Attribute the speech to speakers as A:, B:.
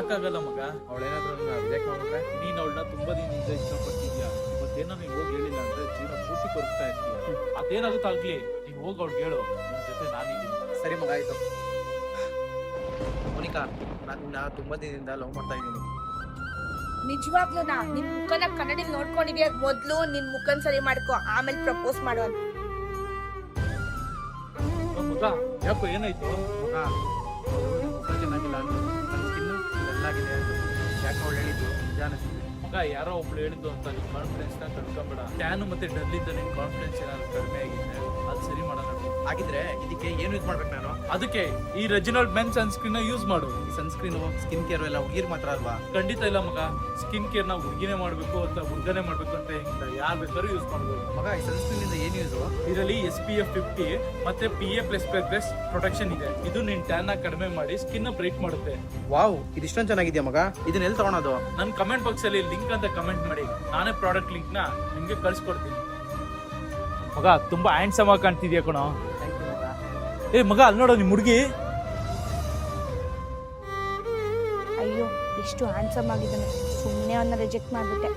A: ಯಾಕಾಗಲ್ಲ ಮಗ?
B: ಅವಳೇನಾದ್ರೂ ರಿಜೆಕ್ಟ್ ಮಾಡ್ಬಿಟ್ರೆ?
A: ನೀನ್ ಅವಳನ್ನ ತುಂಬಾ ದಿನದಿಂದ ಇಷ್ಟಪಡ್ತಿದ್ಯಾ, ಇವತ್ತೇನೋ ನೀನ್ ಹೋಗಿ ಹೇಳಿಲ್ಲ ಅಂದ್ರೆ ಜೀವನ ಪೂರ್ತಿ ಕೊರಗ್ತಾ ಇರ್ತೀಯ. ಅದೇನಾಗುತ್ತೆ ಆಗ್ಲಿ, ನೀನ್ ಹೋಗಿ ಅವ್ಳಿಗೆ ಹೇಳು ನಿನ್ ಜೊತೆ ನಾನಿದ್ದೀನಿ.
B: ಸರಿ ಮಗ, ಆಯ್ತು. ಮೋನಿಕಾ, ನಾನು ತುಂಬಾ ದಿನದಿಂದ ಲವ್ ಮಾಡ್ತಾ ಇದ್ದೀನಿ.
C: ನಿಜವಾಗ್ಲೂನಾ? ನಿನ್ ಮುಖನ ಕನ್ನಡಿ ನೋಡ್ಕೊಂಡಿದ್ಯಾ? ಮೊದ್ಲು ನಿನ್ ಮುಖನ್ ಸರಿ ಮಾಡ್ಕೊ, ಆಮೇಲೆ ಪ್ರಪೋಸ್ ಮಾಡೋ.
A: ಮಗ ಯಾಕೋ ಏನಾಯ್ತು?
B: ಮಗ, ಮುಖ ಚೆನ್ನಾಗಿಲ್ಲ ಅಂತ, ನನ್ನ ಸ್ಕಿನ್ನು ಡಲ್ಲಾಗಿದೆ ಅಂತ. ಯಾಕೆ ಅವಳು ಹೇಳಿದ್ದು ನಿಜ ಅನಿಸ್ತಿದೆ.
A: ಮಗ, ಯಾರೋ ಒಬ್ಳು ಹೇಳಿದ್ದು ಅಂತ ನಿನ್ ಕಾನ್ಫಿಡೆನ್ಸ್ ನ ಕಳ್ಕೊಂಬೇಡ. ಟ್ಯಾನು ಮತ್ತೆ ಡಲ್ ಇದ್ದ ನಿನ್ ಕಾನ್ಫಿಡೆನ್ಸ್ ಏನಾದ್ರು ಕಡಿಮೆ ಆಗಿದೆ, ಅದು ಸರಿ ಮಾಡೋಣ.
B: ಆಗಿದ್ರೆ ಇದಕ್ಕೆ ಏನು ಯೂಸ್ ಮಾಡ್ಬೇಕು ನಾನು?
A: ಅದಕ್ಕೆ ಈ ರೆಜಿನಾಲ್ಡ್ ಮೆನ್ ಸನ್ಸ್ಕ್ರೀನ್ ನ ಯೂಸ್ ಮಾಡು.
B: ಈ ಸನ್ಸ್ಕ್ರೀನು ಸ್ಕಿನ್ ಕೇರ್ ಎಲ್ಲ ಹುಡುಗಿರ್ ಮಾತ್ರ ಅಲ್ವಾ?
A: ಖಂಡಿತ ಇಲ್ಲ ಮಗ, ಸ್ಕಿನ್ ಕೇರ್ ನ ಹುಡುಗಿನೇ ಮಾಡ್ಬೇಕು ಅಂತ ಹುಡುಗನೇ ಮಾಡ್ಬೇಕು ಅಂತ ಏನಿಲ್ಲ, ಯಾರು ಬೇಕಾದ್ರೂ ಯೂಸ್ ಮಾಡ್ಬೋದು.
B: ಮಗ, ಈ ಸನ್ಸ್ಕ್ರೀನ್ ಇಂದ ಏನು ಯೂಸ್?
A: ಇದರಲ್ಲಿ SPF 50 ಮತ್ತೆ PA+++ ಪ್ರೊಟೆಕ್ಷನ್ ಇದೆ. ಇದು ನಿನ್ ಟ್ಯಾನ್ ನ ಕಡಿಮೆ ಮಾಡಿ ಸ್ಕಿನ್ ನ ಬ್ರೈಟ್ ಮಾಡುತ್ತೆ.
B: ವಾವ್, ಇದಿಷ್ಟೊಂದು ಚೆನ್ನಾಗಿದೆಯಾ ಮಗ? ಇದನ್ನ ಎಲ್ಲಿ ತಗೊಳೋದು?
A: ನನ್ನ ಕಮೆಂಟ್ ಬಾಕ್ಸ್ ಅಲ್ಲಿ ಲಿಂಕ್ ಅಂತ ಕಮೆಂಟ್ ಮಾಡಿ, ನಾನೇ ಪ್ರಾಡಕ್ಟ್ ಲಿಂಕ್ ನ ನಿಮ್ಗೆ ಕಳ್ಸಿಕೊಡ್ತೀನಿ. ಮಗ, ತುಂಬಾ ಹ್ಯಾಂಡ್ಸಮ್ ಆಗಿ ಕಾಣ್ತಿದ್ಯಾ ಕಣೋ. ಏ ಮಗ, ಅಲ್ಲಿ ನೋಡೋ ನಿಮ್ ಹುಡುಗಿ.
C: ಅಯ್ಯೋ, ಎಷ್ಟು ಹ್ಯಾಂಡ್ಸಮ್ ಆಗಿದ್ದಾನೆ, ಸುಮ್ಮನೆ ಅವನ್ನ ರಿಜೆಕ್ಟ್ ಮಾಡ್ಬಿಟ್ಟೆ.